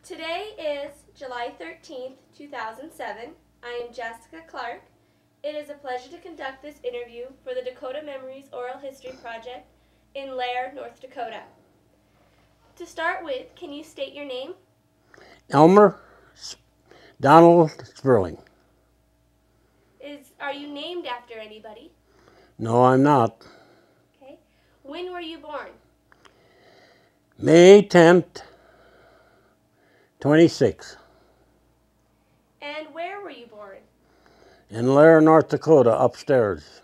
Today is July 13th, 2007. I am Jessica Clark. It is a pleasure to conduct this interview for the Dakota Memories Oral History Project in Lair, North Dakota. To start with, can you state your name? Elmer Donald Sperling. Are you named after anybody? No, I'm not. Okay. When were you born? May 10th, 26, And where were you born? in Lair, North Dakota, upstairs.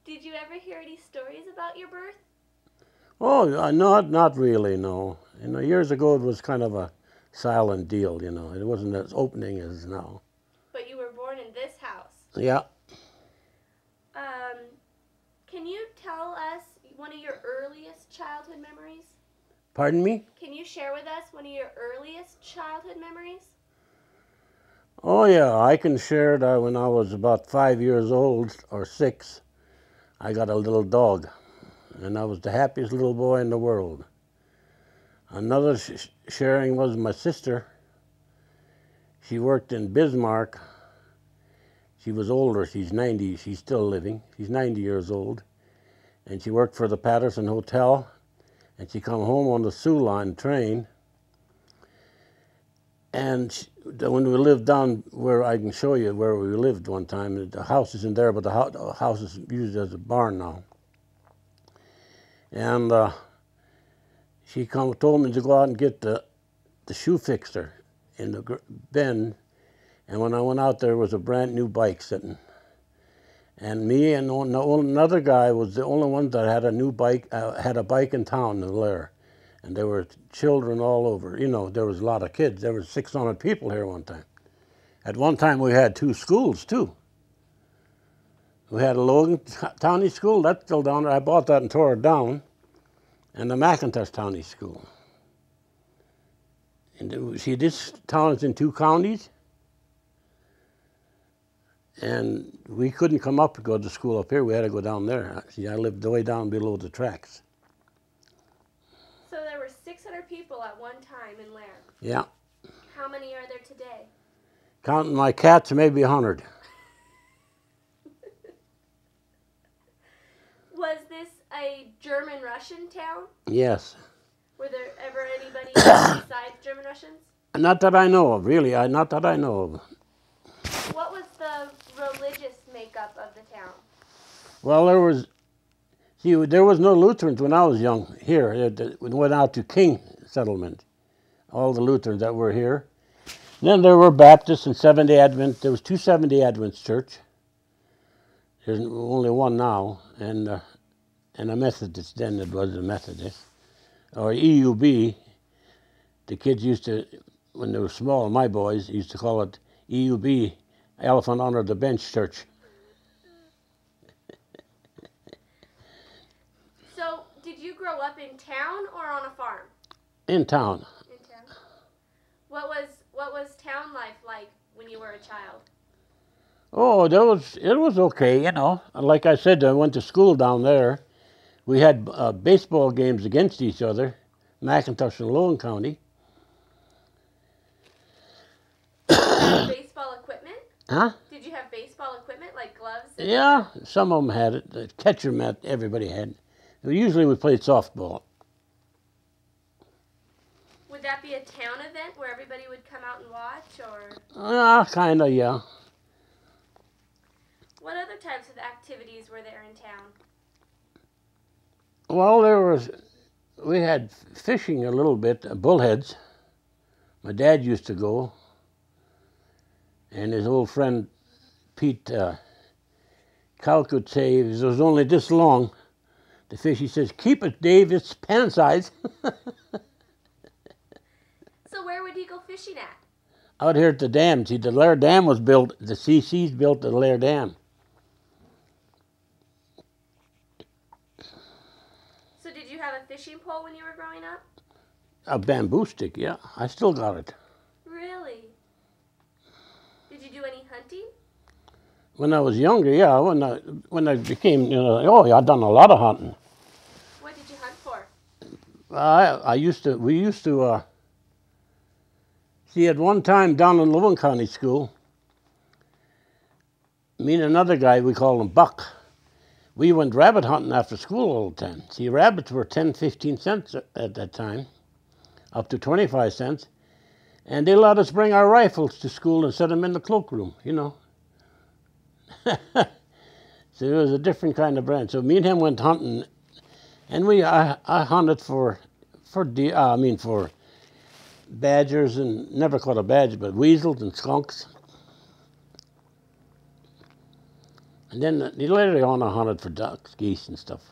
Did you ever hear any stories about your birth? Oh, not really, no. Years ago it was kind of a silent deal, It wasn't as opening as now. But you were born in this house. Yeah. Can you tell us one of your earliest childhood memories? Pardon me? Can you share with us one of your earliest childhood memories? Oh, yeah, I can share that when I was about 5 years old, or 6, I got a little dog, and I was the happiest little boy in the world. Another sharing was my sister. She worked in Bismarck. She was older, she's 90, she's still living. She's 90 years old. And she worked for the Patterson Hotel. And she come home on the Sioux Line train. And when we lived down where I can show you where we lived one time, the house isn't there, but the house is used as a barn now. And she told me to go out and get the shoe fixer in the bin. And when I went out, there was a brand new bike sitting. And me and another guy was the only one that had a new bike, had a bike in town in Lair. And there were children all over. There was a lot of kids. There were 600 people here one time. At one time, we had 2 schools, too. We had a Logan County School, that's still down there. I bought that and tore it down. And the McIntosh County School. And see, this town is in 2 counties. And we couldn't come up to go to school up here. We had to go down there. See, I lived way down below the tracks. So there were 600 people at one time in Lair. Yeah. How many are there today? Counting my cats, maybe 100. Was this a German-Russian town? Yes. Were there ever anybody besides German Russians? Not that I know of, really. Not that I know of. What was the religious makeup of the town? Well, there was no Lutherans when I was young here. We went out to King settlement, all the Lutherans that were here. Then there were Baptists and Seventh-day Advent. There was 2 Seventh-day Adventist church. There's only one now, and a Methodist then. It was a Methodist. Or EUB. The kids used to, when they were small, my boys used to call it EUB, Elephant Under the Bench Church. So, did you grow up in town or on a farm? In town. In town. What was town life like when you were a child? Oh, it was okay, Like I said, I went to school down there. We had baseball games against each other, McIntosh and Logan County. Baseball equipment? Huh? Did you have baseball equipment like gloves? Yeah, some of them had it. The catcher mat, everybody had. Usually we played softball. Would that be a town event where everybody would come out and watch, or? Kind of, yeah. What other types of activities were there in town? Well, we had fishing a little bit, bullheads. My dad used to go. And his old friend Pete Calc would say, it was only this long, the fish, he says, "Keep it, Dave, it's pan size." So where would you go fishing at? Out here at the dam. See, the Lair Dam was built, the CC's built the Lair Dam. So did you have a fishing pole when you were growing up? A bamboo stick, yeah. I still got it. Really? Did you do any hunting? When I was younger, yeah. When I became, yeah, I've done a lot of hunting. What did you hunt for? We used to See, at one time down in Logan County School, me and another guy, we called him Buck, we went rabbit hunting after school all the time. See, rabbits were 10, 15 cents at that time, up to 25 cents. And they let us bring our rifles to school and set them in the cloakroom, you know. So it was a different kind of brand. So me and him went hunting, and I hunted for badgers, and never caught a badger, but weasels and skunks. And then later on I hunted for ducks, geese, and stuff.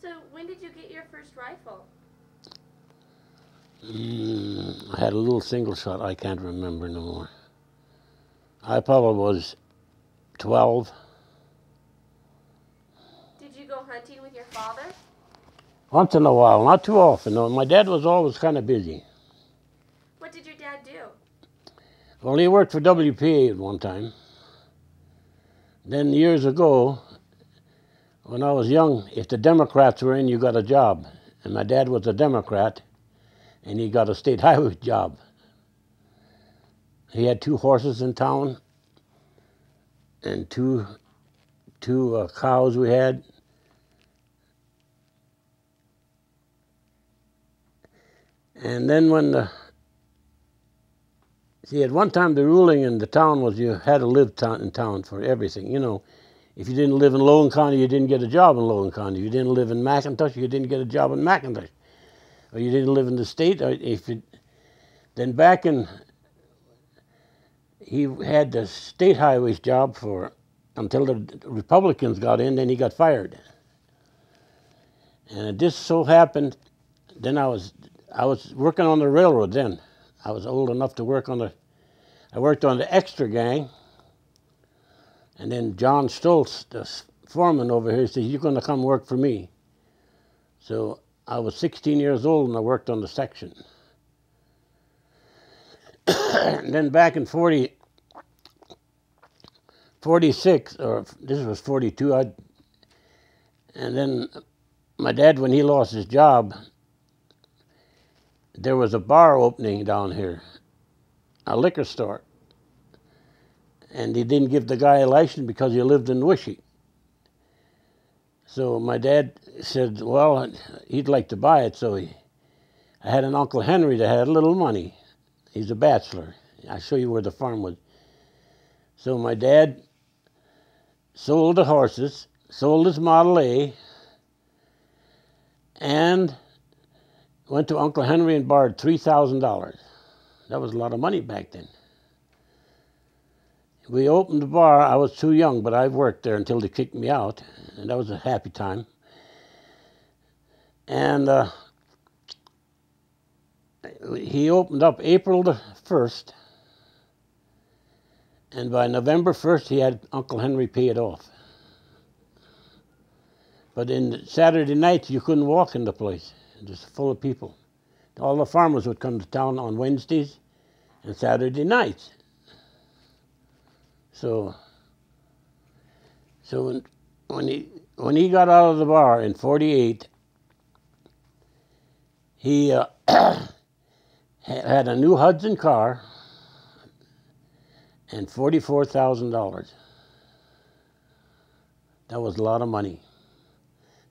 So when did you get your first rifle? I had a little single shot. I can't remember no more. I probably was 12. Did you go hunting with your father? Once in a while, not too often. No, my dad was always kind of busy. What did your dad do? Well, he worked for WPA at one time. Then years ago, when I was young, if the Democrats were in, you got a job. And my dad was a Democrat, and he got a state highway job. He had 2 horses in town, and two cows we had. And then at one time the ruling in the town was you had to live in town for everything. You know, if you didn't live in Logan County, you didn't get a job in Logan County. If you didn't live in McIntosh, you didn't get a job in McIntosh. Or you didn't live in the state. Or then back in, he had the state highways job until the Republicans got in, then he got fired. And it just so happened, then I was working on the railroad then. I was old enough to work I worked on the extra gang. And then John Stoltz, the foreman over here, said, "You're going to come work for me." So I was 16 years old and I worked on the section. And then back in 46, or this was 42, and then my dad, when he lost his job, there was a bar opening down here, a liquor store. And he didn't give the guy a license because he lived in Wishy. So my dad said, well, he'd like to buy it. So I had an Uncle Henry that had a little money. He's a bachelor. I'll show you where the farm was. So my dad sold the horses, sold his Model A, and went to Uncle Henry and borrowed $3,000. That was a lot of money back then. We opened the bar. I was too young, but I worked there until they kicked me out, and that was a happy time. And he opened up April the 1st, and by November 1st, he had Uncle Henry pay it off. But in Saturday nights, you couldn't walk in the place. It was full of people. All the farmers would come to town on Wednesdays and Saturday nights. So when he got out of the bar in 48, he had a new Hudson car and $44,000. That was a lot of money.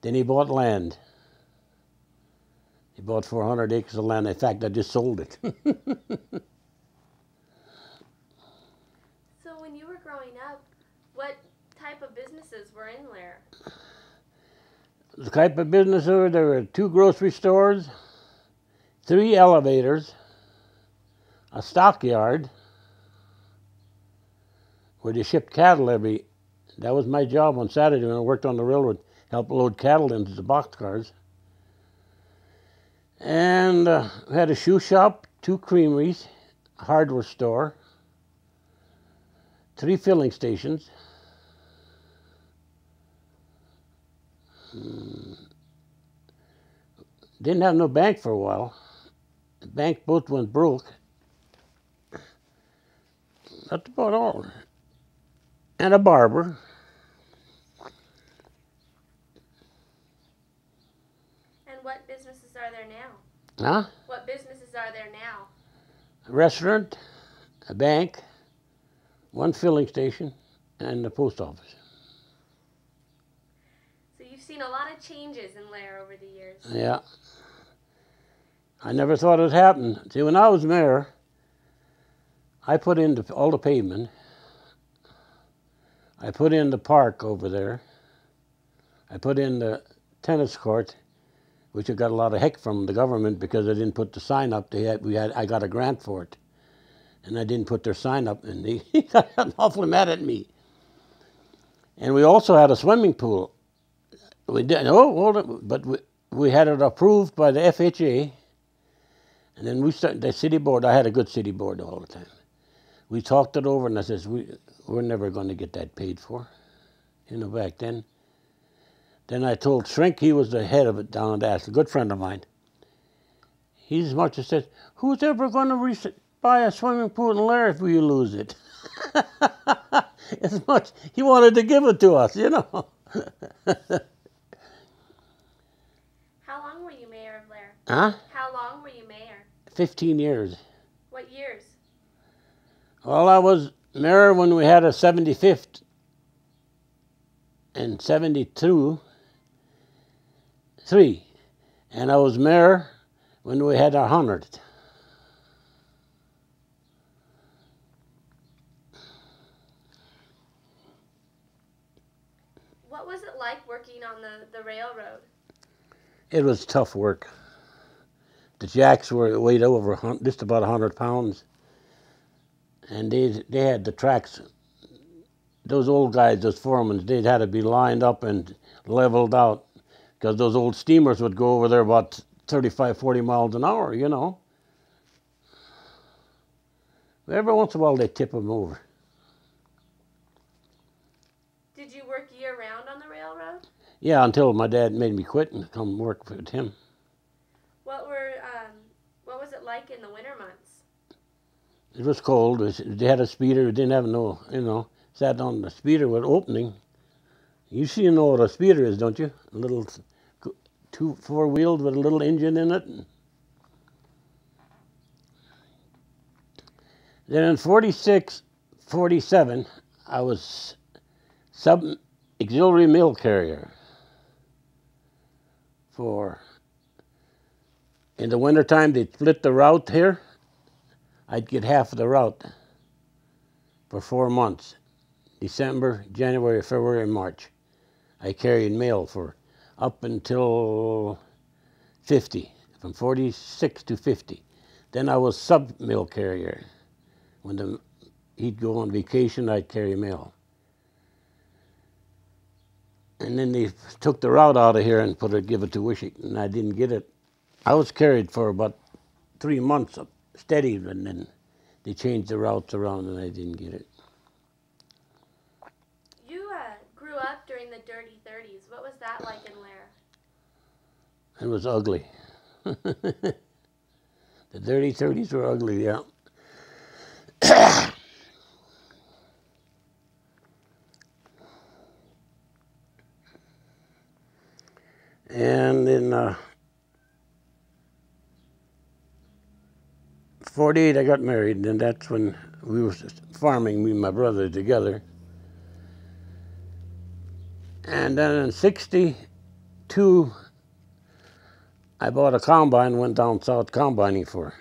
Then he bought land. He bought 400 acres of land. In fact, I just sold it. So when you were growing up, what type of businesses were in Lair? The type of business there were 2 grocery stores, 3 elevators, a stockyard where they shipped cattle that was my job on Saturday when I worked on the railroad, help load cattle into the boxcars. And we had a shoe shop, 2 creameries, a hardware store, 3 filling stations. Didn't have no bank for a while. The bank both went broke. That's about all. And a barber. And what businesses are there now? Huh? What businesses are there now? a restaurant, a bank, one filling station, and the post office. So you've seen a lot of changes in Lair over the years. Yeah. I never thought it'd happen. See, when I was mayor, I put in all the pavement. I put in the park over there. I put in the tennis court, which I got a lot of heck from the government because I didn't put the sign up. I got a grant for it, and I didn't put their sign up, and they got awfully mad at me. And we also had a swimming pool. We did, but we had it approved by the FHA, and then we started the city board. I had a good city board all the time. We talked it over, and I says, we're never going to get that paid for, back then. Then I told Shrink, he was the head of it down at Ashley, a good friend of mine. He as much as said, who's ever going to buy a swimming pool in Lair if we lose it? As much, he wanted to give it to us, How long were you mayor of Lair? Huh? How long were you mayor? 15 years. What years? Well, I was mayor when we had a 75th and 72, 3. And I was mayor when we had our 100th. What was it like working on the railroad? It was tough work. The jacks weighed over just about 100 pounds. And they had the tracks. Those old guys, those foremen, they'd had to be lined up and leveled out because those old steamers would go over there about 35, 40 miles an hour, Every once in a while, they tip them over. Did you work year-round on the railroad? Yeah, until my dad made me quit and come work with him. What was it like in the winter months? It was cold. They had a speeder. It didn't have no, sat on the speeder with opening. You know what a speeder is, don't you? A little four-wheeled with a little engine in it. Then in 46, 47, I was sub-auxiliary mail carrier in the wintertime, they'd split the route here. I'd get half of the route for 4 months. December, January, February, and March. I carried mail for up until 50, from 46 to 50. Then I was sub-mail carrier. When he'd go on vacation, I'd carry mail. And then they took the route out of here and give it to Wishick, and I didn't get it. I was carried for about 3 months steady, and then they changed the routes around, and I didn't get it. You grew up during the dirty 30s. What was that like in Lair? It was ugly. The dirty 30s were ugly, yeah. And in 48, I got married, and that's when we were farming, me and my brother together. And then in 62, I bought a combine, went down south combining for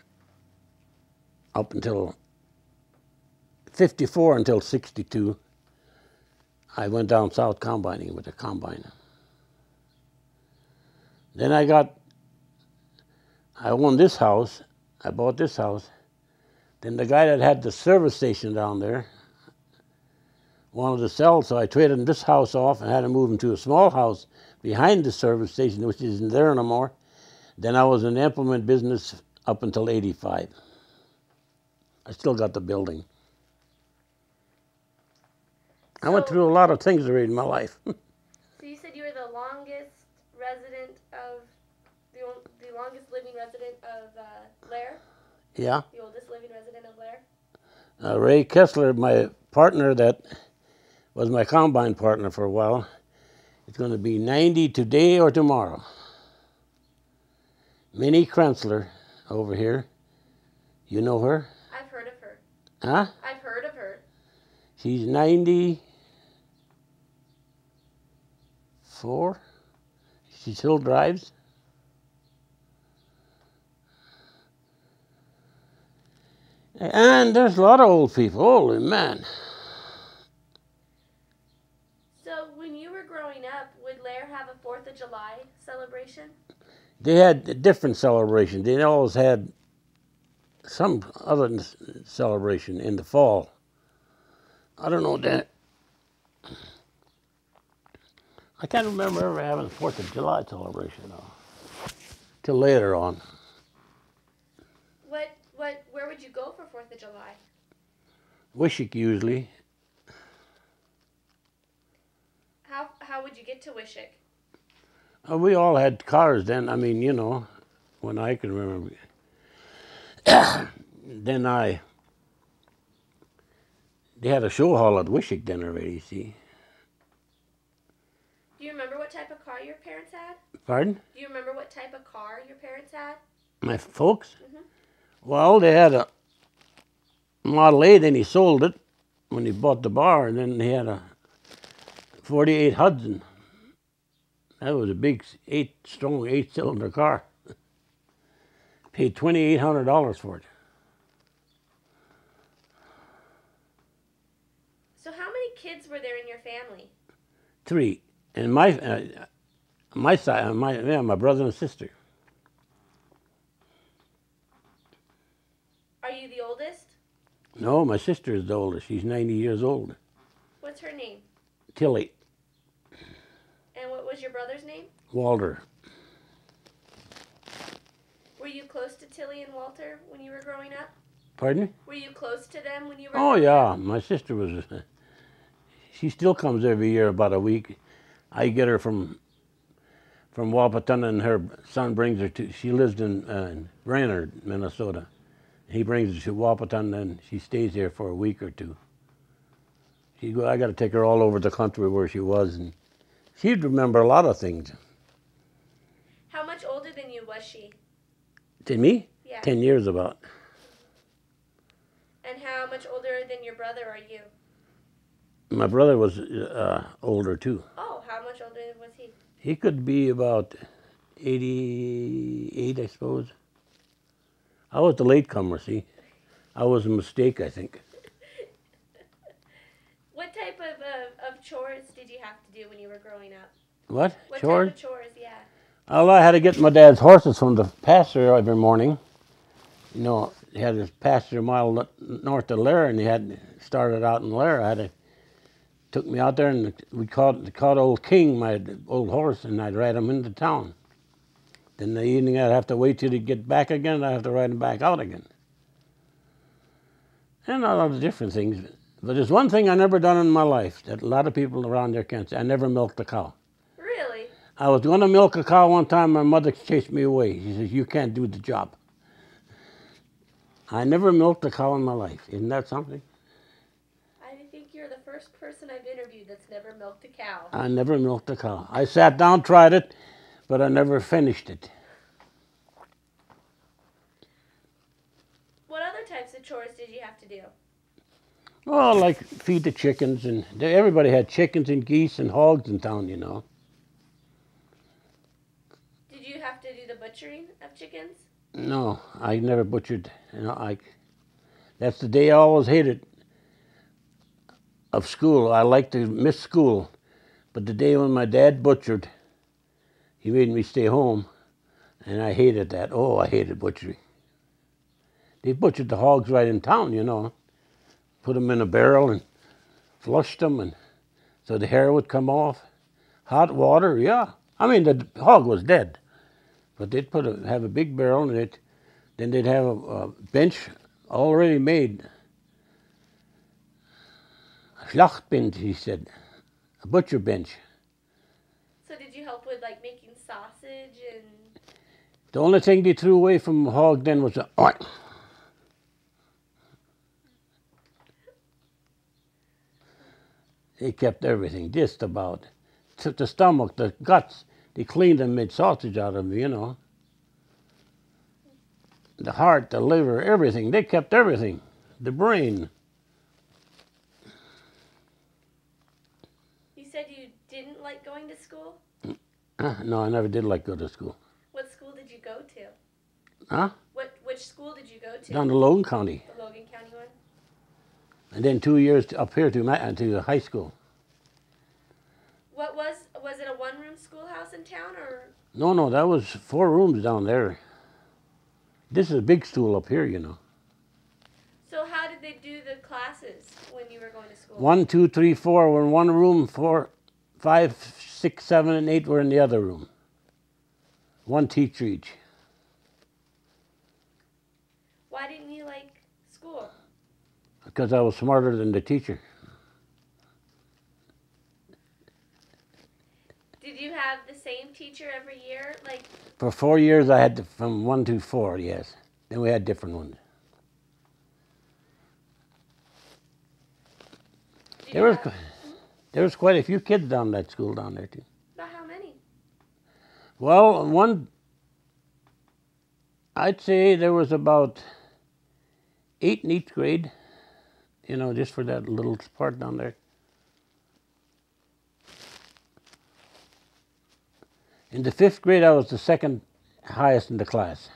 up until 54 until 62. I went down south combining with a combine. Then I owned this house. I bought this house. Then the guy that had the service station down there wanted to sell, so I traded this house off and had to move into a small house behind the service station, which isn't there no more. Then I was in the implement business up until 85. I still got the building. I went through a lot of things already in my life. So you said you were the longest resident of, the longest living resident of Lair? Yeah. The oldest living resident of Lair? Ray Kessler, my partner that was my combine partner for a while, is going to be 90 today or tomorrow. Minnie Krensler over here, You know her? I've heard of her. Huh? I've heard of her. She's 94. She still drives. And there's a lot of old people. Holy man. So when you were growing up, would Lair have a 4th of July celebration? They had a different celebration. They always had some other celebration in the fall. I don't know that. I can't remember ever having a 4th of July celebration though. Till later on. Where would you go for 4th of July? Wishick usually. How would you get to Wishick? We all had cars then. I mean, you know, when I can remember. Then they had a show hall at Wishick then already, see. Do you remember what type of car your parents had? Pardon? Do you remember what type of car your parents had? My folks? Mm-hmm. Well, they had a Model 8, then he sold it when he bought the bar, and then he had a 48 Hudson. That was a big, strong 8-cylinder car. Paid $2,800 for it. So how many kids were there in your family? 3. And my side, my brother and sister. Are you the oldest? No, my sister is the oldest. She's 90 years old. What's her name? Tilly. And what was your brother's name? Walter. Were you close to Tilly and Walter when you were growing up? Pardon? Were you close to them when you were Oh, growing yeah. up? My sister was... She still comes every year about a week. I get her from Wahpeton, and her son brings her to... She lives in Brainerd, Minnesota. He brings her to Wahpeton, and she stays there for a week or two. I got to take her all over the country where she was, and she'd remember a lot of things. How much older than you was she? To me? Yeah. 10 years about. And how much older than your brother are you? My brother was older too. Oh, how much older was he? He could be about 88, I suppose. I was the latecomer, see. I was a mistake, I think. What type of chores did you have to do when you were growing up? What? What Chores? type of chores, yeah. Well, I had to get my dad's horses from the pasture every morning. You know, he had his pasture a mile north of Lair, and he had started out in Lair. Took me out there, and we caught old King, my old horse, and I'd ride him into town. Then in the evening, I'd have to wait till he'd get back again, and I'd have to ride him back out again. And a lot of different things. But there's one thing I never done in my life that a lot of people around there can't say. I never milked a cow. Really? I was going to milk a cow one time. My mother chased me away. She says, "You can't do the job." I never milked a cow in my life. Isn't that something? I think you're the first person I've interviewed that's never milked a cow. I never milked a cow. I sat down, tried it, but I never finished it. What other types of chores did you have to do? Well, like feed the chickens, and everybody had chickens and geese and hogs in town, you know. Did you have to do the butchering of chickens? No, I never butchered. You know, that's the day I always hated of school. I liked to miss school, but the day when my dad butchered, he made me stay home, and I hated that. Oh, I hated butchering. They butchered the hogs right in town, you know. Put them in a barrel and flushed them, and so the hair would come off. Hot water, yeah. I mean, the hog was dead, but they'd have a big barrel, and then they'd have a bench already made. A Schlachtbench, he said, a butcher bench. So did you help with like making sausage and... The only thing they threw away from the hog then was the oil. They kept everything, just about. Took the stomach, the guts, they cleaned and made sausage out of them, you know. the heart, the liver, everything. They kept everything. The brain. You said you didn't like going to school? No, I never did like go to school. What school did you go to? Huh? Which school did you go to? Down to Logan County. The Logan County one? And then 2 years up here to high school. What was it a one-room schoolhouse in town, or? No, that was 4 rooms down there. This is a big school up here, you know. So how did they do the classes when you were going to school? 1, 2, 3, 4 were in one room. 4, 5, 6, 7, and 8 were in the other room. 1 teacher each. Why didn't you like school? Because I was smarter than the teacher. Did you have the same teacher every year? Like, For 4 years, I had from 1 to 4, yes. Then we had different ones. There was quite a few kids down that school down there too. About how many? Well, I'd say there was about 8 in each grade, you know, just for that little part down there. In the 5th grade, I was the second highest in the class.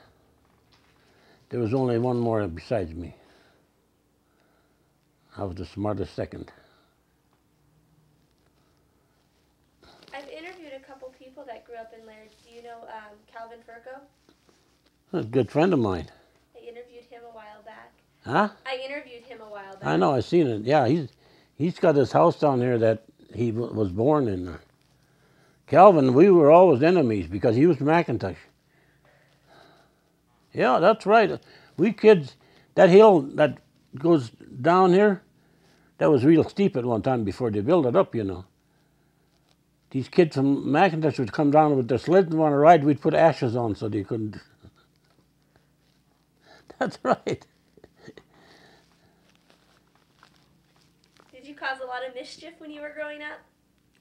There was only one more besides me. I was the smartest second. I've interviewed a couple people that grew up in Laird. Do you know Calvin Furco? A good friend of mine. I interviewed him a while back. Huh? I interviewed him a while back. I know, I've seen it. Yeah, he's got his house down here that he was born in. Calvin, we were always enemies because he was from McIntosh. Yeah, that's right. We kids, that hill that goes down here, that was real steep at one time before they built it up, you know. These kids from McIntosh would come down with their sleds and want to ride. We'd put ashes on so they couldn't. That's right. Did you cause a lot of mischief when you were growing up?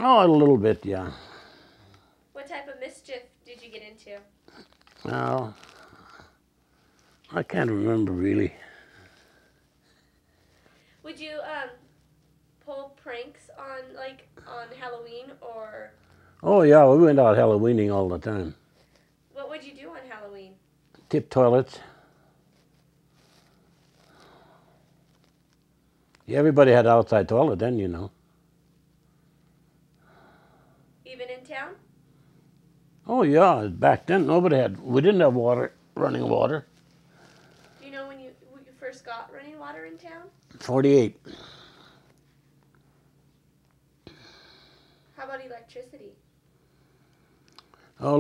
Oh, a little bit, yeah. What type of mischief did you get into? Well, I can't remember really. Would you pull pranks on Halloween, or? Oh yeah, we went out Halloweening all the time. What would you do on Halloween? Tip toilets. Yeah, everybody had an outside toilet then, you know. Even in town? Oh yeah, back then we didn't have running water. Do you know when you first got running water in town? 48. How about electricity? Oh,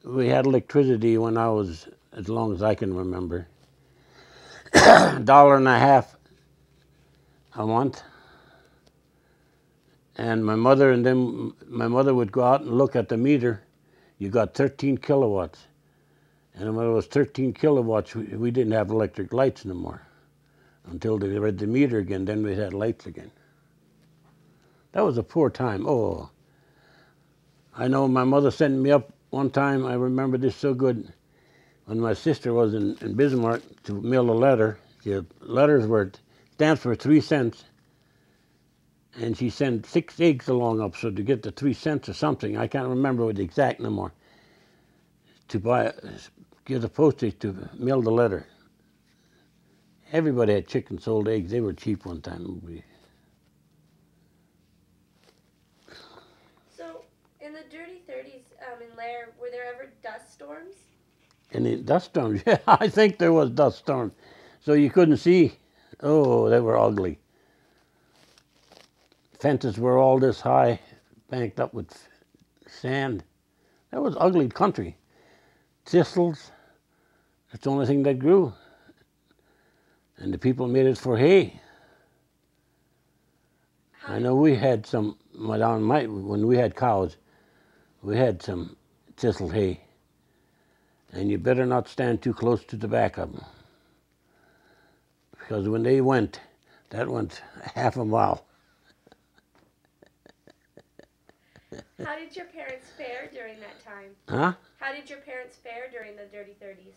we had electricity when I was, as long as I can remember. $1.50 a month. And my mother would go out and look at the meter. You got 13 kilowatts. And when it was 13 kilowatts, we didn't have electric lights no more. Until they read the meter again, then we had lights again. That was a poor time. Oh, I know my mother sent me up one time. I remember this so good. When my sister was in Bismarck to mail a letter, the stamps were 3 cents. And she sent 6 eggs along up, so to get the 3 cents or something, I can't remember the exact no more, to give the postage to mail the letter. Everybody had chicken sold eggs. They were cheap one time. So, in the dirty 30s in Lair, were there ever dust storms? Any dust storms? Yeah, I think there was dust storms. So you couldn't see. Oh, they were ugly. Fences were all this high, banked up with sand. That was ugly country. Thistles, that's the only thing that grew. And the people made it for hay. I know we had some, when we had cows, we had some thistle hay. And you better not stand too close to the back of them. Because when they went, that went half a mile. How did your parents fare during that time? Huh? How did your parents fare during the dirty 30s?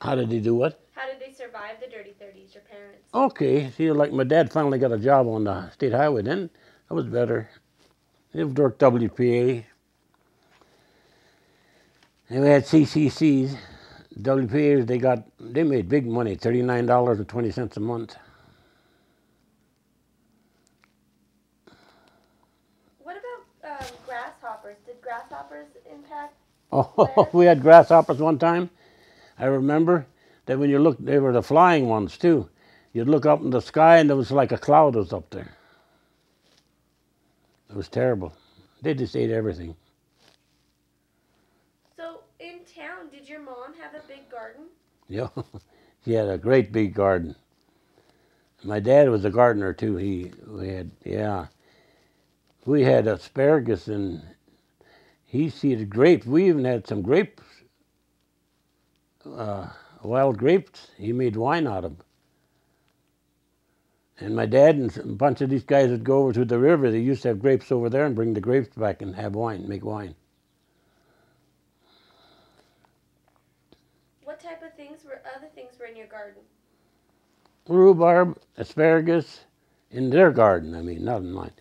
How did they do what? How did they survive the dirty 30s, your parents? Okay, see, like my dad finally got a job on the state highway then. That was better. He worked WPA. And we had CCCs. WPAs, they made big money, $39.20 a month. What about grasshoppers? Did grasshoppers impact? Oh, we had grasshoppers one time. I remember that when you looked, they were the flying ones too. You'd look up in the sky and there was like a cloud was up there. It was terrible. They just ate everything. So in town, did your mom have a big garden? Yeah, he had a great big garden. My dad was a gardener too. We had asparagus and he seeded grapes. We even had some grapes, wild grapes. He made wine out of them. And my dad and a bunch of these guys would go over to the river. They used to have grapes over there and bring the grapes back and have wine, make wine. What type of other things were in your garden? Rhubarb, asparagus, in their garden, I mean, not in mine.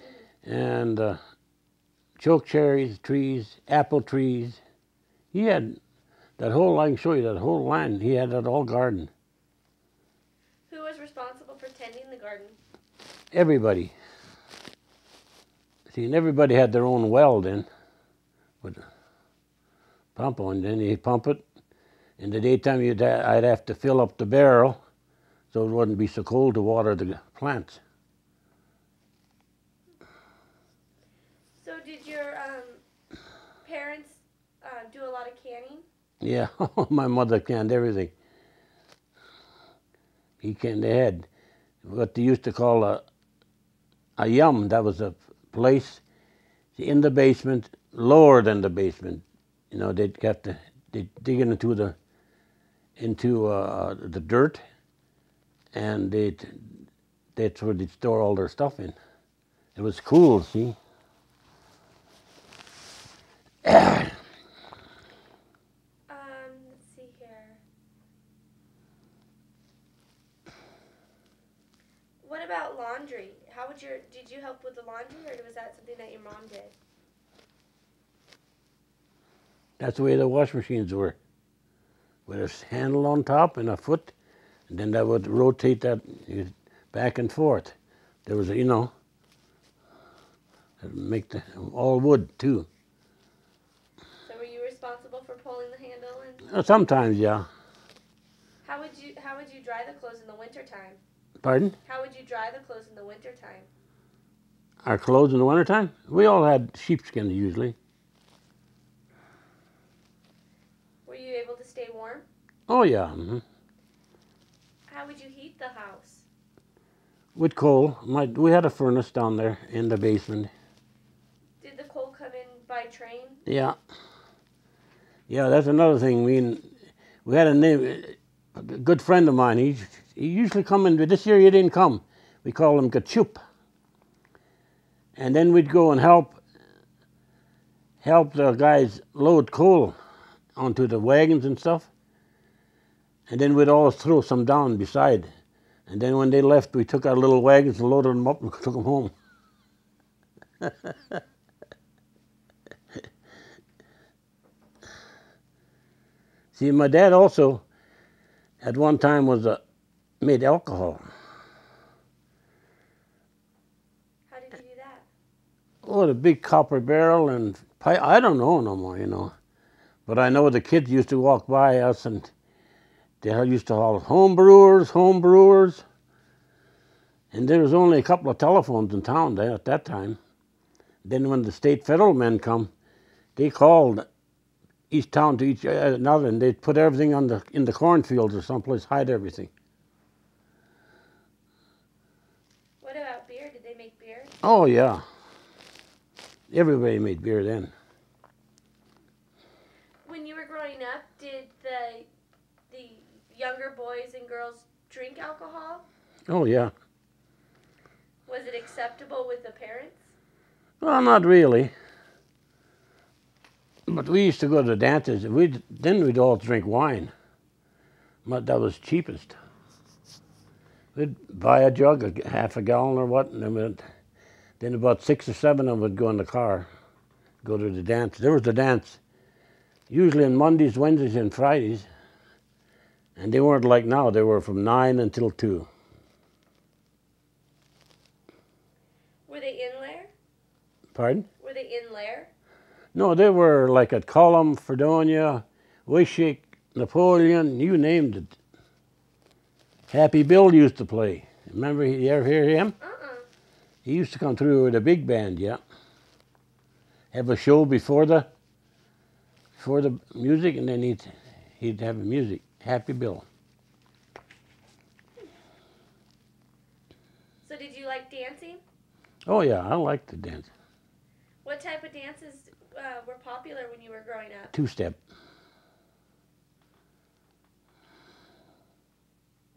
And choke cherries, trees, apple trees. He had that whole, I can show you that whole land. He had that whole garden. Who was responsible for tending the garden? Everybody. See, and everybody had their own well then, with a pump on. Then you pump it. In the daytime, I'd have to fill up the barrel so it wouldn't be so cold to water the plants. So did your parents do a lot of canning? Yeah, my mother canned everything. They had what they used to call a yum. That was a place in the basement, lower than the basement. You know, they'd dig into the dirt, and that's where they'd store all their stuff in. It was cool, see. Let's see here. What about laundry? Did you help with the laundry, or was that something that your mom did? That's the way the wash machines were, with a handle on top and a foot, and then that would rotate that back and forth. There was that'd make all wood too. So were you responsible for pulling the handle? And Sometimes, yeah. how would you dry the clothes in the wintertime? Pardon? How would you dry the clothes in the wintertime? Our clothes in the wintertime? We all had sheepskin usually. Were you able to stay warm? Oh yeah. Mm-hmm. How would you heat the house? With coal. We had a furnace down there in the basement. Did the coal come in by train? Yeah. Yeah, that's another thing. We had a good friend of mine. He usually come in, but this year he didn't come. We call him Gachup. And then we'd go and help the guys load coal onto the wagons and stuff. And then we'd always throw some down beside. And then when they left, we took our little wagons and loaded them up and took them home. See, my dad also, at one time, made alcohol. How did he do that? Oh, the big copper barrel and pipe. I don't know no more, But I know the kids used to walk by us and they used to call us home brewers. And there was only a couple of telephones in town there at that time. Then when the state federal men come, they called each town to each another, and they'd put everything in the cornfields or someplace, hide everything. What about beer? Did they make beer? Oh yeah, everybody made beer then. When you were growing up, did the younger boys and girls drink alcohol? Oh yeah. Was it acceptable with the parents? Well, not really. But we used to go to dances. Then we'd all drink wine. But that was cheapest. We'd buy a jug, half a gallon or what, and then about 6 or 7 of them would go in the car, go to the dance. There was the dance usually on Mondays, Wednesdays, and Fridays, and they weren't like now. They were from 9 until 2. Were they in Lair? Pardon? Were they in Lair? No, they were like at Colum, Fredonia, Wishick, Napoleon, you named it. Happy Bill used to play. Remember, you ever hear him? He used to come through with a big band, yeah. Have a show before the music, and then he'd have the music. Happy Bill. So did you like dancing? Oh yeah, I liked to dance. What type of dances were popular when you were growing up? 2-step.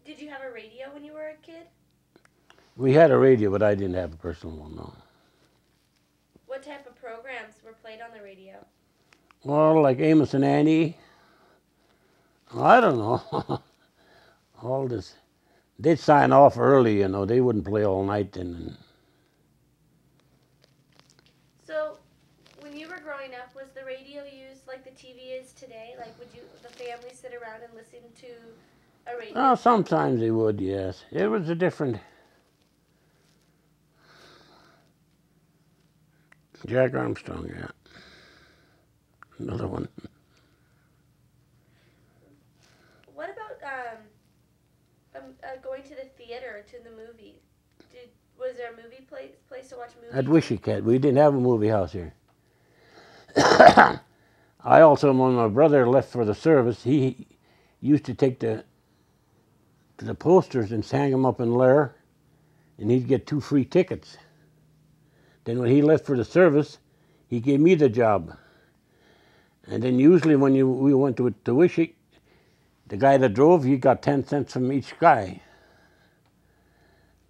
Did you have a radio when you were a kid? We had a radio, but I didn't have a personal one, no. What type of programs were played on the radio? Well, like Amos and Annie. I don't know. All this. They'd sign off early, you know. They wouldn't play all night. So, when you were growing up, was the radio used like the TV is today? Like, would the family sit around and listen to a radio? Oh, sometimes they would, yes. It was a different. Jack Armstrong, yeah. Another one. What about going to the theater or to the movies? Was there a movie place to watch movies? At Wishicat. We didn't have a movie house here. I also, when my brother left for the service, he used to take the posters and hang them up in Lair, and he'd get 2 free tickets. Then when he left for the service, he gave me the job. And then usually when we went to Wishick, the guy that drove, he got 10 cents from each guy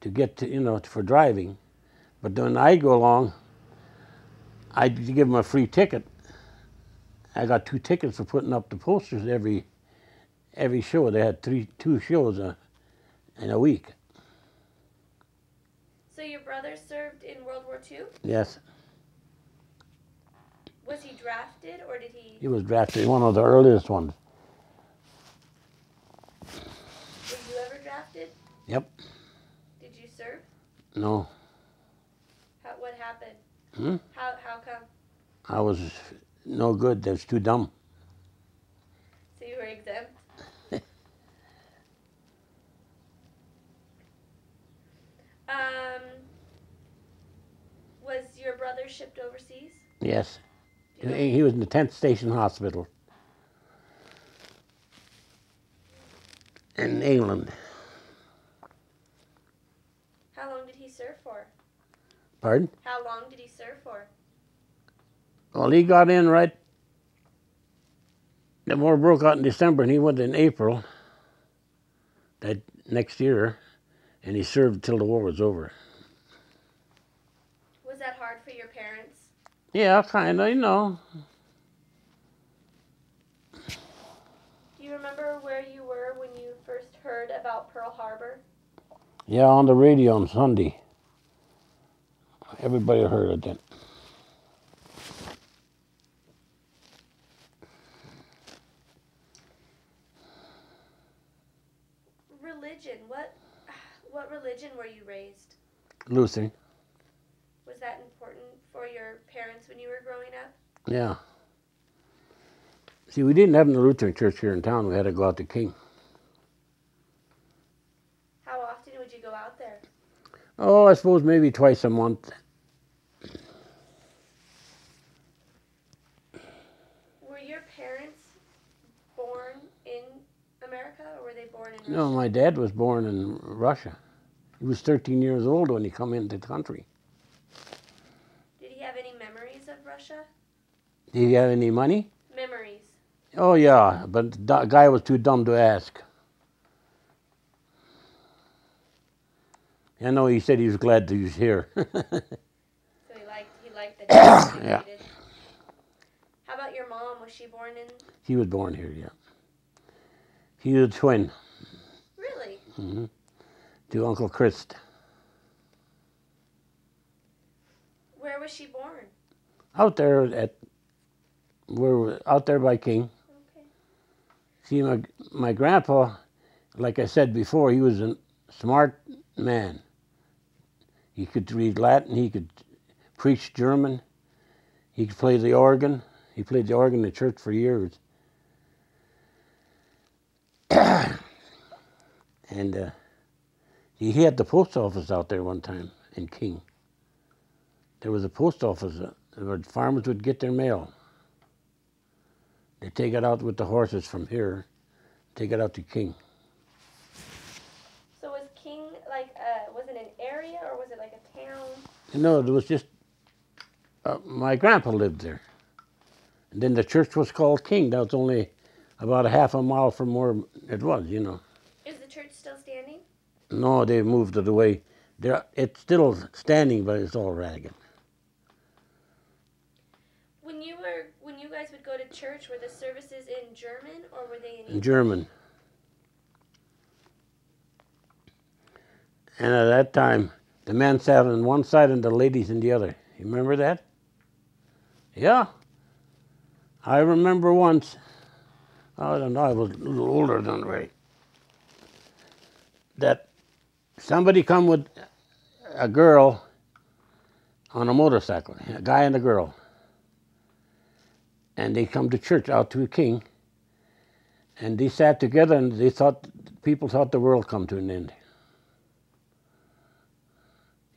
to get to, you know, for driving. But when I go along, I'd give him a free ticket. I got 2 tickets for putting up the posters every show. They had 2 shows in a week. So your brother served in World War II? Yes. Was he drafted or did he? He was drafted, one of the earliest ones. Were you ever drafted? Yep. Did you serve? No. What happened? Hmm? How come? I was no good. I was too dumb. So you were exempt? Was your brother shipped overseas? Yes. He was in the 10th Station Hospital in England. How long did he serve for? Pardon? How long did he serve for? Well, he got in right. The war broke out in December, and he went in April that next year, and he served till the war was over. Was that hard for your parents? Yeah, kind of, you know. Do you remember where you were when you first heard about Pearl Harbor? Yeah, on the radio on Sunday. Everybody heard it then. Religion. What religion were you raised? Lutheran. Was that important for your parents when you were growing up? Yeah. See, we didn't have a Lutheran church here in town. We had to go out to King. How often would you go out there? Oh, I suppose maybe twice a month. Were your parents born in America or were they born in Russia? No, my dad was born in Russia. He was 13 years old when he come into the country. Did he have any memories of Russia? Did he have any money? Memories. Oh, yeah, but the guy was too dumb to ask. I know he said he was glad he was here. So he liked the job he Yeah. needed. How about your mom? Was she born in? He was born here, yeah. He was a twin. Really? Mm-hmm. To Uncle Chris. Where was she born? Out there out there by King. Okay. See, my grandpa, like I said before, he was a smart man. He could read Latin, he could preach German, he could play the organ. He played the organ in the church for years. And he had the post office out there one time in King. There was a post office where farmers would get their mail. They take it out with the horses from here, take it out to King. So was King was it an area or was it like a town? No, it was just, my grandpa lived there. And then the church was called King. That was only about a half a mile from where it was, you know. Is the church still standing? No, they moved it away. It's still standing, but it's all ragged. When you guys would go to church, were the services in German or were they in English? In German. And at that time, the men sat on one side and the ladies on the other. You remember that? Yeah. I remember once, I don't know, I was a little older than Ray, that somebody come with a girl on a motorcycle, a guy and a girl. And they come to church out to a King. And they sat together and people thought the world come to an end.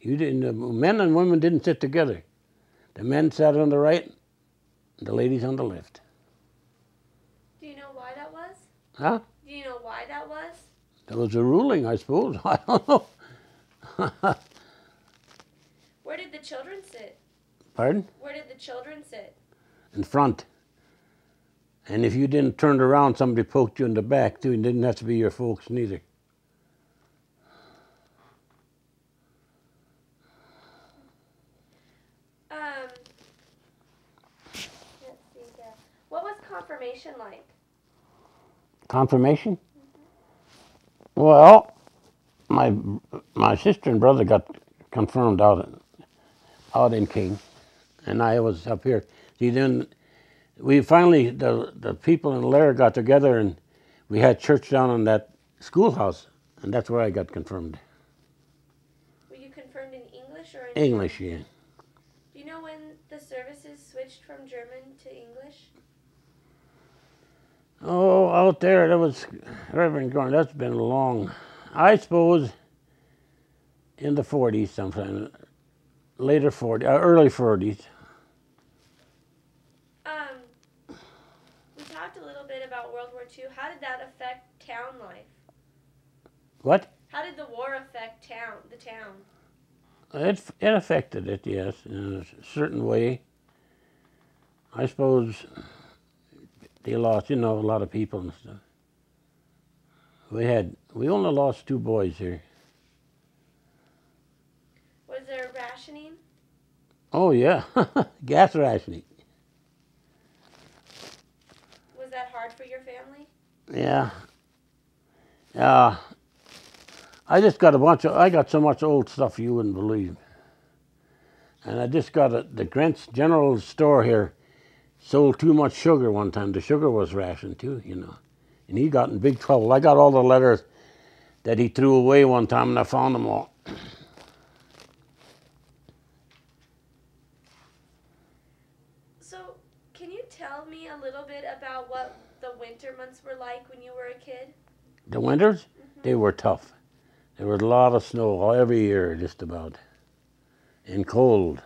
Men and women didn't sit together. The men sat on the right, the ladies on the left. Do you know why that was? Huh? Do you know why that was? That was a ruling, I suppose. I don't know. Where did the children sit? Pardon? Where did the children sit? In front. And if you didn't turn around, somebody poked you in the back too. It didn't have to be your folks neither. Let's see here. What was confirmation like? Confirmation? Mm-hmm. Well, my sister and brother got confirmed out in King, and I was up here. See, then we finally, the people in Lair got together and we had church down in that schoolhouse, and that's where I got confirmed. Were you confirmed in English or in English, German? yeah. Do you know when the services switched from German to English? Oh, out there, that was Reverend Gordon. That's been long. I suppose in the 40s sometime, later 40s, early 40s. We talked a little bit about World War II. How did that affect town life? What? How did the war affect the town? It affected it, yes, in a certain way. I suppose they lost, a lot of people and stuff. We only lost 2 boys here. Was there rationing? Oh yeah, gas rationing. Was that hard for your family? Yeah. I just got I got so much old stuff you wouldn't believe. And I just got the Grant's General Store here sold too much sugar one time. The sugar was rationed too, And he got in big trouble. I got all the letters that he threw away one time and I found them all. So, can you tell me a little bit about what the winter months were like when you were a kid? The winters, they were tough. There was a lot of snow every year, just about, and cold.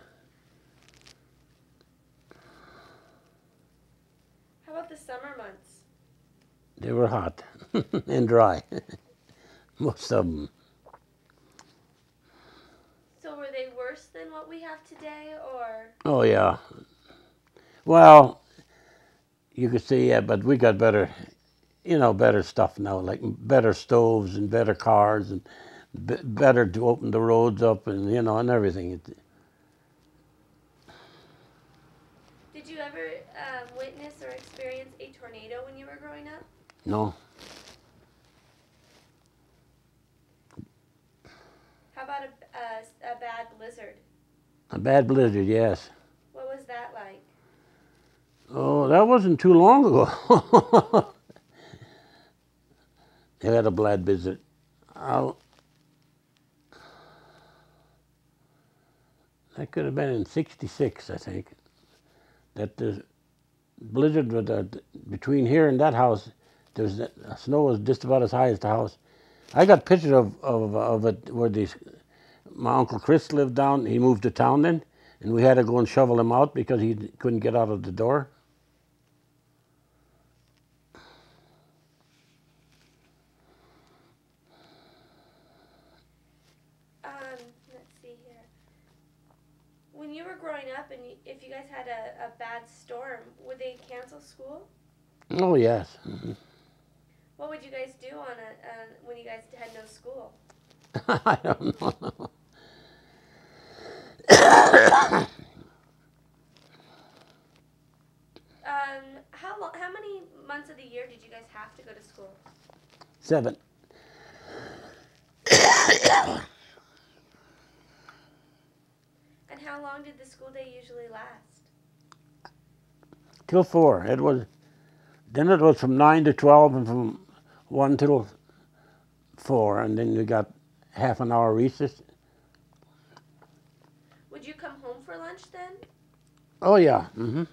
How about the summer months? They were hot and dry, most of them. So were they worse than what we have today, or? Oh yeah. Well, you could say yeah, but we got better, better stuff now, like better stoves and better cars and better to open the roads up and and everything. Did you ever witness or experience a tornado when you were growing up? No. about a bad blizzard? A bad blizzard, yes. What was that like? Oh, that wasn't too long ago. They had a bad blizzard. That could have been in '66, I think. That the blizzard was between here and that house. There was snow was just about as high as the house. I got pictures of it where my Uncle Chris lived down. He moved to town then, and we had to go and shovel him out because he couldn't get out of the door. Let's see here. When you were growing up, and if you guys had a bad storm, would they cancel school? Oh yes. Mm-hmm. What would you guys do when you guys had no school? I don't know. How many months of the year did you guys have to go to school? 7. And how long did the school day usually last? Till 4. Then it was from 9 to 12 and from 1 till 4, and then we got half an hour recess. Would you come home for lunch then? Oh yeah. Mm-hmm.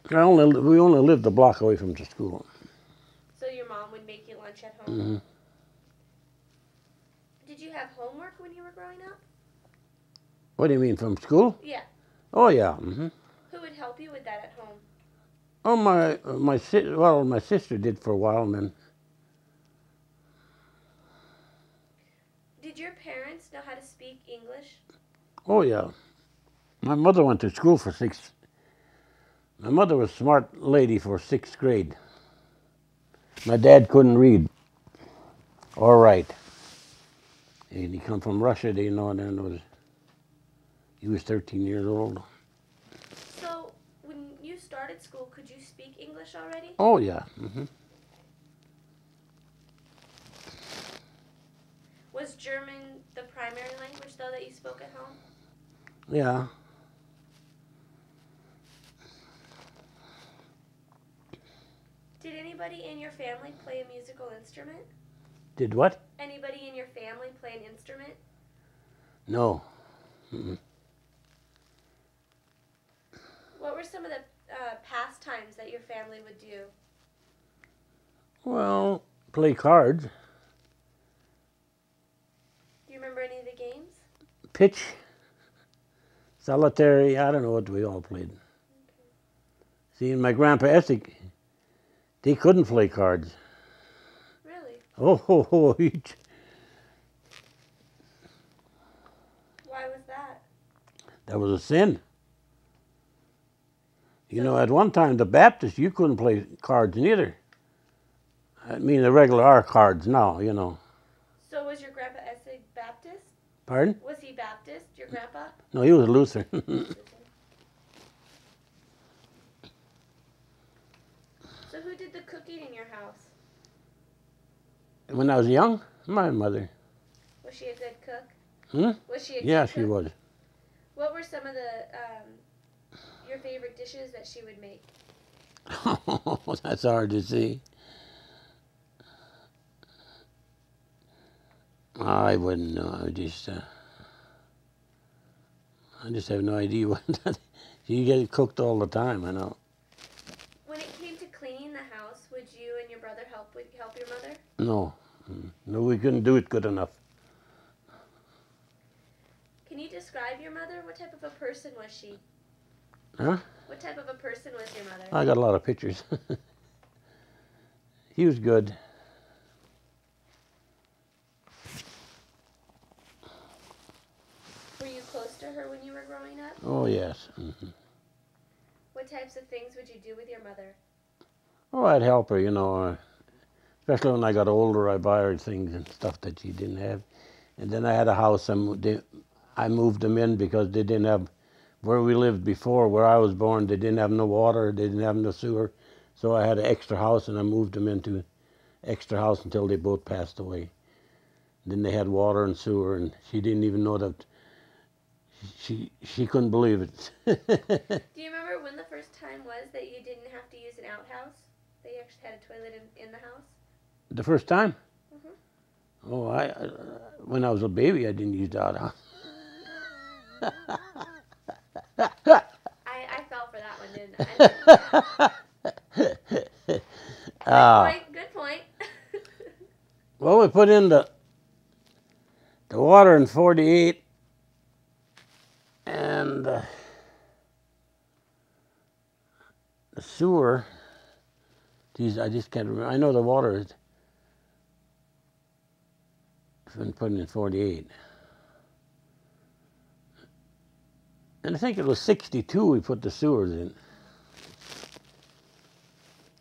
We only lived a block away from the school. So your mom would make you lunch at home? Mm-hmm. Did you have homework when you were growing up? What do you mean, from school? Yeah. Oh yeah. Mm-hmm. Who would help you with that at home? Oh my sister did for a while, and then. Did your parents know how to speak English? Oh yeah. My mother went to school for 6. My mother was a smart lady for 6th grade. My dad couldn't read or write. And he come from Russia, and then he was 13 years old. So when you started school, could you speak English already? Oh yeah. Mm-hmm. Was German the primary language, though, that you spoke at home? Yeah. Did anybody in your family play a musical instrument? Did what? Anybody in your family play an instrument? No. Mm-mm. What were some of the pastimes that your family would do? Well, play cards. Do you remember any of the games? Pitch. Solitary. I don't know what we all played. Okay. See, my grandpa Essex, he couldn't play cards. Really? Oh, Why was that? that was a sin. You know, at one time, the Baptists, you couldn't play cards neither. I mean, the regular our cards now, you know. So was your grandpa Essig Baptist? Pardon? Was he Baptist, your grandpa? No, he was a Lutheran. So who did the cooking in your house? When I was young, my mother. Was she a good cook? Hmm? Was she a Yeah, good she cook? was. What were some of your favorite dishes that she would make? Oh, that's hard to see. I wouldn't know. I just have no idea what. You get it cooked all the time, I know. When it came to cleaning the house, would you and your brother help your mother? No. No, we couldn't do it good enough. Can you describe your mother? What type of a person was she? Huh? What type of a person was your mother? I got a lot of pictures. He was good. Were you close to her when you were growing up? Oh, yes. Mm-hmm. What types of things would you do with your mother? Oh, I'd help her, you know. Especially when I got older, I buy her things and stuff that she didn't have. And then I had a house, and I moved them in because they didn't have, where we lived before, where I was born, they didn't have no water, they didn't have no sewer. So I had an extra house, and I moved them into extra house until they both passed away. Then they had water and sewer, and she didn't even know that. She couldn't believe it. Do you remember when the first time was that you didn't have to use an outhouse? That you actually had a toilet in the house? The first time? Mm-hmm. Oh, when I was a baby, I didn't use the outhouse. I fell for that one, didn't I? Good point. Well, we put in the water in 48, and the sewer. Geez, I just can't remember. I know the water has been put in 48. And I think it was 62 we put the sewers in.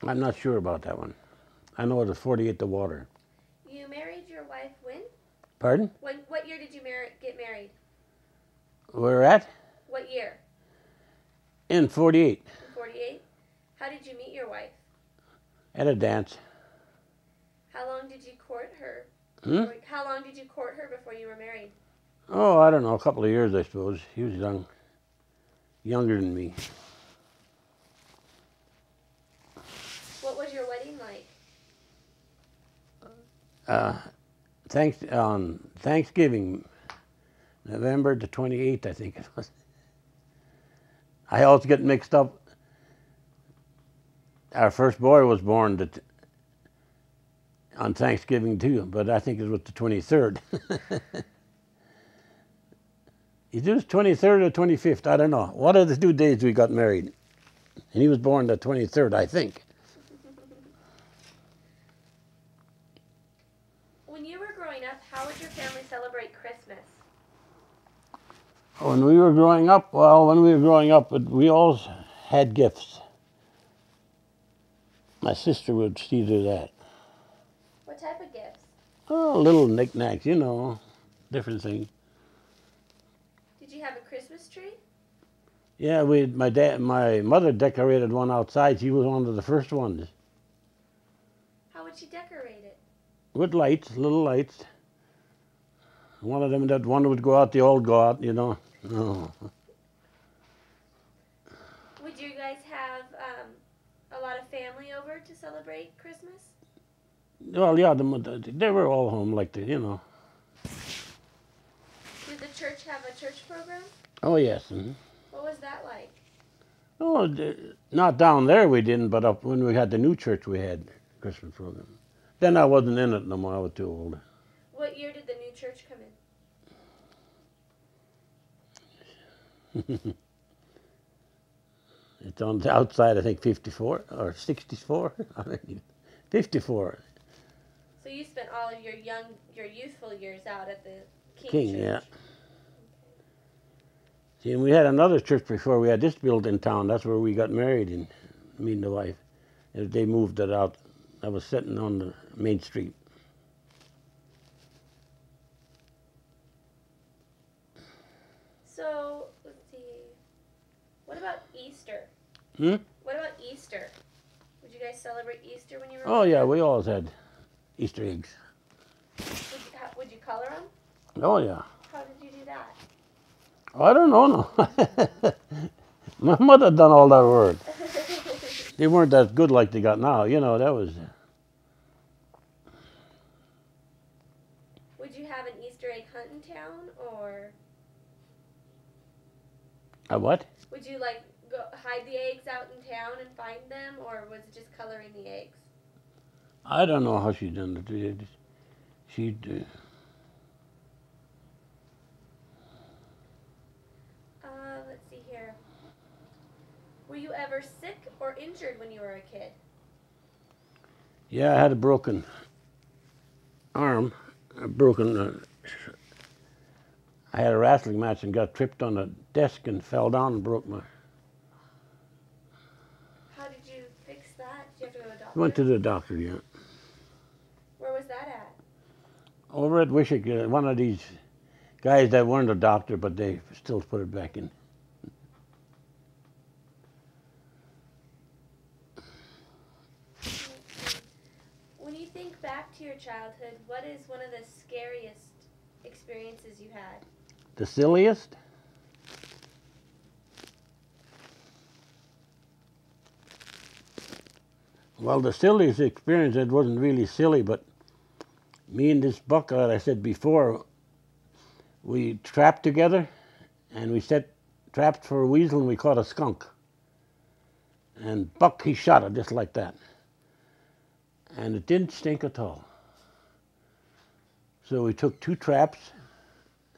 I'm not sure about that one. I know it was 48 the water. You married your wife when? Pardon? What year did you get married? Where at? What year? In 48. In 48? How did you meet your wife? At a dance. How long did you court her? How long did you court her before you were married? Oh, I don't know, a couple of years, I suppose. He was younger than me. What was your wedding like? On Thanksgiving, November the 28th, I think it was. I always get mixed up. Our first boy was born on Thanksgiving too, but I think it was the 23rd. Either it was 23rd or 25th, I don't know. One of the 2 days we got married. And he was born the 23rd, I think. When you were growing up, how would your family celebrate Christmas? When we were growing up, we all had gifts. My sister would see to that. What type of gifts? Oh, little knickknacks, different things. Did you have a Christmas tree? Yeah, my mother decorated one outside. She was one of the first ones. How would she decorate it? With lights, little lights. One of them, that one would go out, they all go out, Oh. Would you guys have a lot of family over to celebrate Christmas? Well, yeah, they were all home, like Did the church have a church program? Oh, yes. Mm-hmm. What was that like? Oh, not down there we didn't, but up when we had the new church, we had Christmas program. Then I wasn't in it no more. I was too old. What year did the new church come in? It's on the outside, I think 54 or 64. 54. So you spent all of your youthful years out at the King, Church. yeah. See, and we had another church before we had this built in town. That's where we got married, and me and the wife. And they moved it out. I was sitting on the main street. So, let's see. What about Easter? What about Easter? Would you guys celebrate Easter when you were Oh, yeah, we always had Easter eggs. Would you color them? Oh, yeah. How did you do that? I don't know, no. My mother done all that work. They weren't that good like they got now, that was... Would you have an Easter egg hunt in town, or... A what? Would you, go hide the eggs out in town and find them, or was it just coloring the eggs? I don't know how she done it. She'd... Let's see here. Were you ever sick or injured when you were a kid? Yeah, I had a broken arm. I had a wrestling match and got tripped on a desk and fell down and broke my... How did you fix that? Did you have to go to a doctor? Went to the doctor, yeah. Where was that at? Over at Wishick, one of these guys that weren't a doctor, but they still put it back in. When you think back to your childhood, what is one of the scariest experiences you had? The silliest? Well, the silliest experience, it wasn't really silly, but me and this buck that I said before, we trapped together, and we set traps for a weasel, and we caught a skunk. And Buck, he shot it just like that. And it didn't stink at all. So we took 2 traps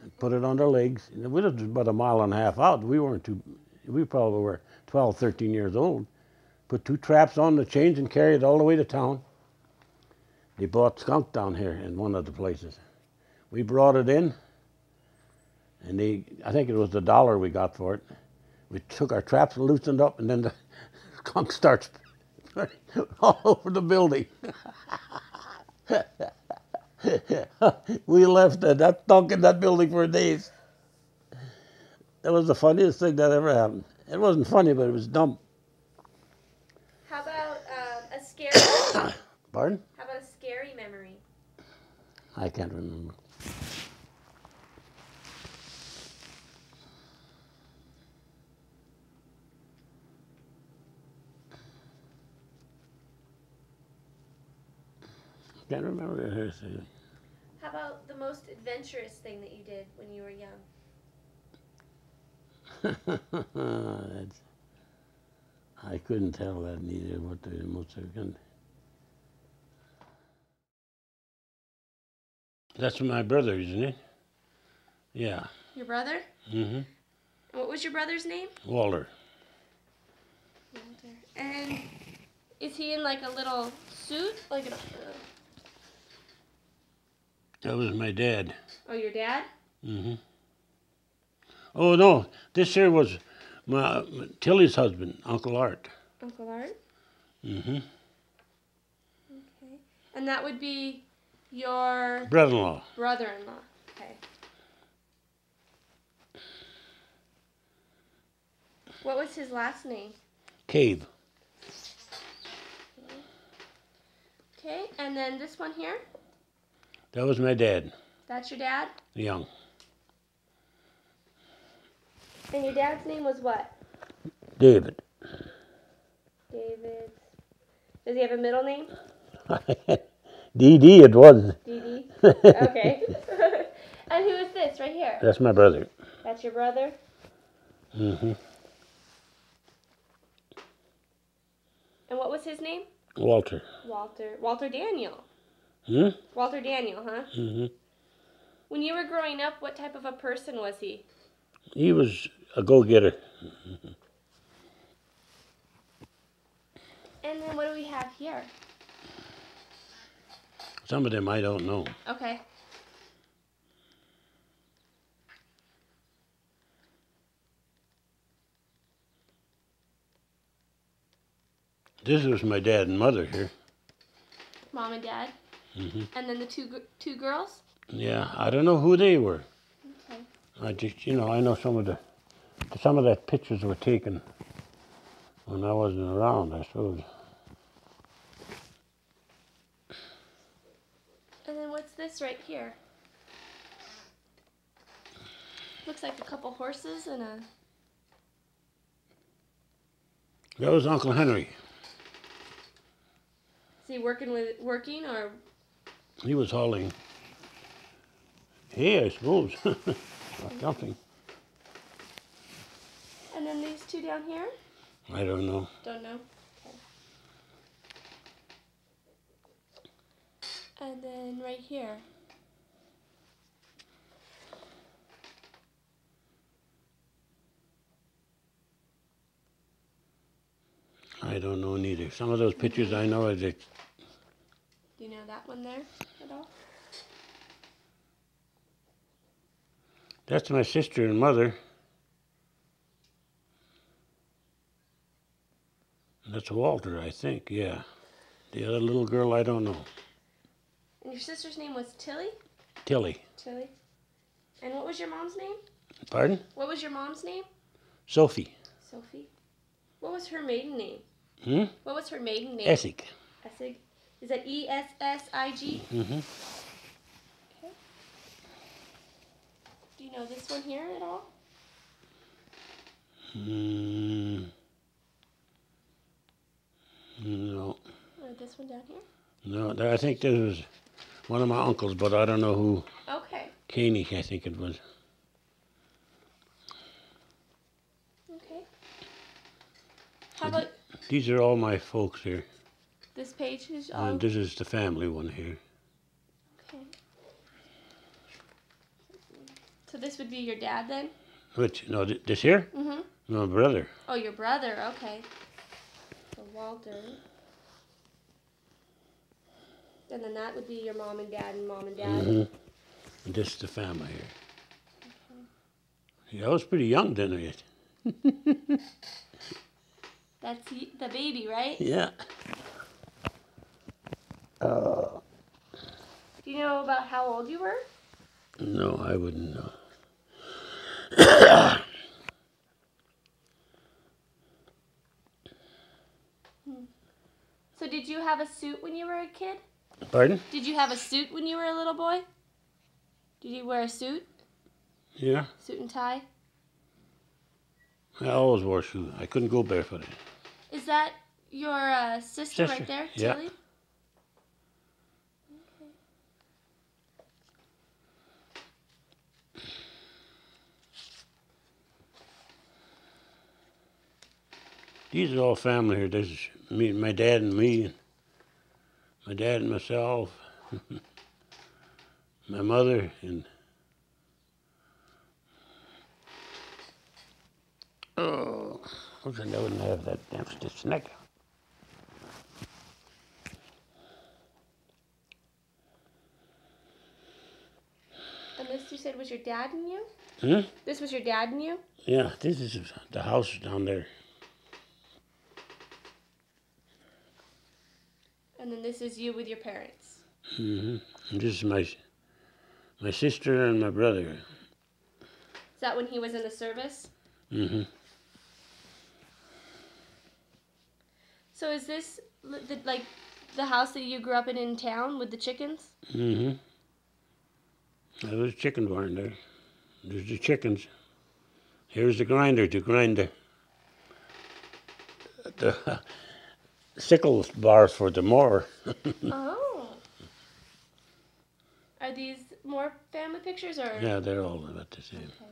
and put it on our legs. And it was about a mile and a half out. We probably were 12, 13 years old. Put 2 traps on the chains and carried it all the way to town. They bought skunk down here in one of the places. We brought it in, and I think it was $1 we got for it. We took our traps and loosened up, and then the skunk starts all over the building. We left that skunk in that building for days. That was the funniest thing that ever happened. It wasn't funny, but it was dumb. How about a scary Pardon? How about a scary memory? I can't remember. Can't remember her saying. How about the most adventurous thing that you did when you were young? I couldn't tell that neither. What the most I can. That's my brother, isn't it? Yeah. Your brother? Mm-hmm. What was your brother's name? Walter. Walter. And is he in like a little suit? Like a... That was my dad. Oh, your dad? Mm-hmm. Oh, no. This here was my Tilly's husband, Uncle Art. Uncle Art? Mm-hmm. Okay. And that would be your... Brother-in-law. Brother-in-law. Okay. What was his last name? Cave. Okay, and then this one here? That was my dad. That's your dad? Young. And your dad's name was what? David. David. Does he have a middle name? D.D. it was. D.D.? Okay. And who is this right here? That's my brother. That's your brother? Mm-hmm. And what was his name? Walter. Walter. Walter Daniel. Hmm? Walter Daniel, huh? Mm-hmm. When you were growing up, what type of a person was he? He was a go-getter. And then what do we have here? Some of them I don't know. Okay. This was my dad and mother here. Mom and dad? Mm-hmm. And then the two girls? Yeah, I don't know who they were. Okay. I just, I know some of that pictures were taken when I wasn't around, I suppose. And then what's this right here? Looks like a couple horses and a... That was Uncle Henry. Is he working or... He was hauling hay, I suppose, or something. And then these two down here? I don't know. Don't know. Okay. And then right here. I don't know neither. Some of those pictures I know, Do you know that one there at all? that's my sister and mother. That's Walter, I think, yeah. The other little girl, I don't know. And your sister's name was Tilly? Tilly. Tilly. And what was your mom's name? Pardon? What was your mom's name? Sophie. Sophie. What was her maiden name? Hmm? What was her maiden name? Essig. Essig. Is that ESSIG? Mm-hmm. Okay. Do you know this one here at all? No. Or this one down here? No, I think this was one of my uncles, but I don't know who. Okay. Caney, I think it was. Okay. How about These are all my folks here. this page? Is all... And this is the family one here. Okay. So this would be your dad then? Which? No, this here? Mm-hmm. My brother. Oh, your brother. Okay. So Walter. And then that would be your mom and dad and mom and dad. Mm-hmm. And this is the family here. Okay. Yeah, I was pretty young then, yet. That's the baby, right? Yeah. Do you know about how old you were? No, I wouldn't know. So did you have a suit when you were a kid? Pardon? Did you have a suit when you were a little boy? Did you wear a suit? Yeah. Suit and tie? I always wore shoes. I couldn't go barefooted. Is that your sister right there, Yeah. Tilly? These are all family here. This is me, my dad and me, and my dad and myself, my mother, and oh, I wouldn't have that damn stiff neck. And this you said was your dad and you? Hmm? This was your dad and you? Yeah, this is the house down there. And then this is you with your parents. Mm-hmm. And this is my sister and my brother. Is that when he was in the service? Mm-hmm. So is this like the house that you grew up in town with the chickens? Mm-hmm. There was a chicken barn there. There's the chickens. Here's the grinder to grind the sickle bars for the mower. Oh. Are these more family pictures or? Yeah, they're all about the same. Okay.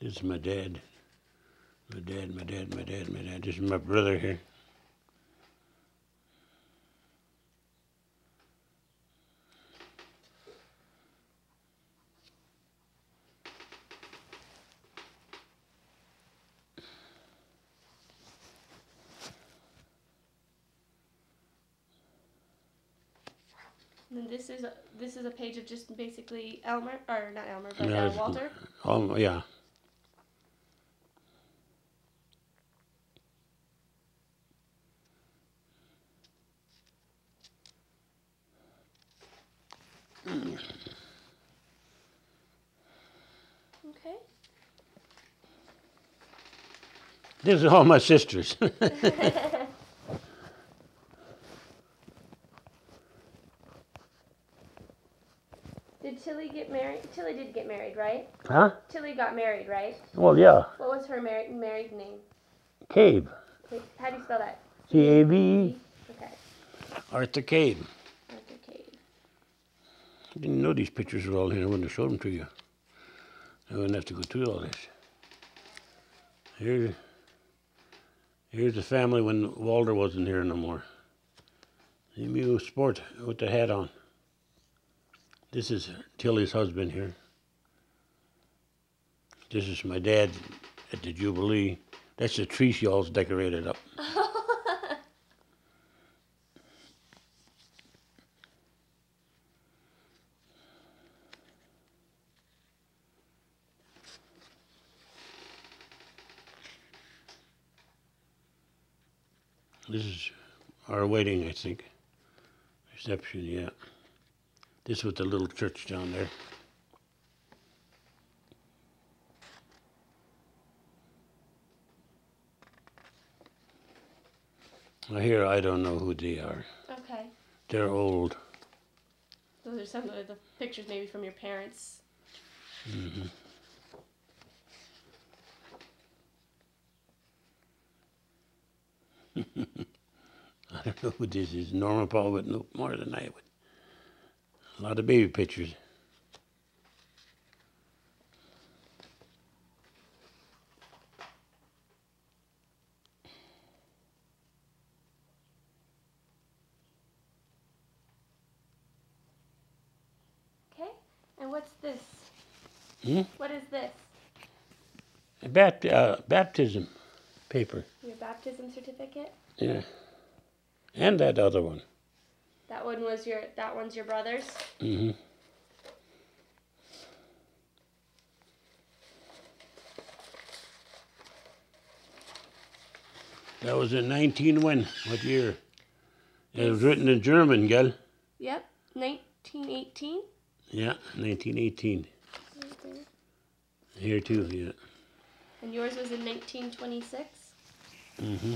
This is my dad. My dad. This is my brother here. And then this is a page of just basically Elmer, or not Elmer, but Yeah, Walter. Oh, yeah. Okay. This is all my sisters. Did Tilly get married? Tilly did get married, right? Huh? Tilly got married, right? Well, yeah. What was her married name? Cabe. How do you spell that? C-A-B-E. Okay. Arthur Cabe. Arthur Cave. I didn't know these pictures were all here. I wouldn't have showed them to you. I wouldn't have to go through all this. Here's the family when Walter wasn't here no more. Emu Sport with the hat on. This is Tilly's husband here. This is my dad at the Jubilee. That's the tree she alls decorated up. This is our wedding, I think. Reception, yeah. This was the little church down there. Well, here, I don't know who they are. Okay. They're old. Those are some of the pictures maybe from your parents. Mm-hmm. I don't know who this is. Norma Paul would know more than I would. A lot of baby pictures. Okay. And what's this? What is this? A baptism paper. Your baptism certificate? Yeah. And that other one. That one's your brother's? Mm-hmm. That was in 19 when? What year? It was written in German, gell? Yep. 1918? Yeah, 1918. Mm-hmm. Here too, yeah. And yours was in 1926? Mm-hmm.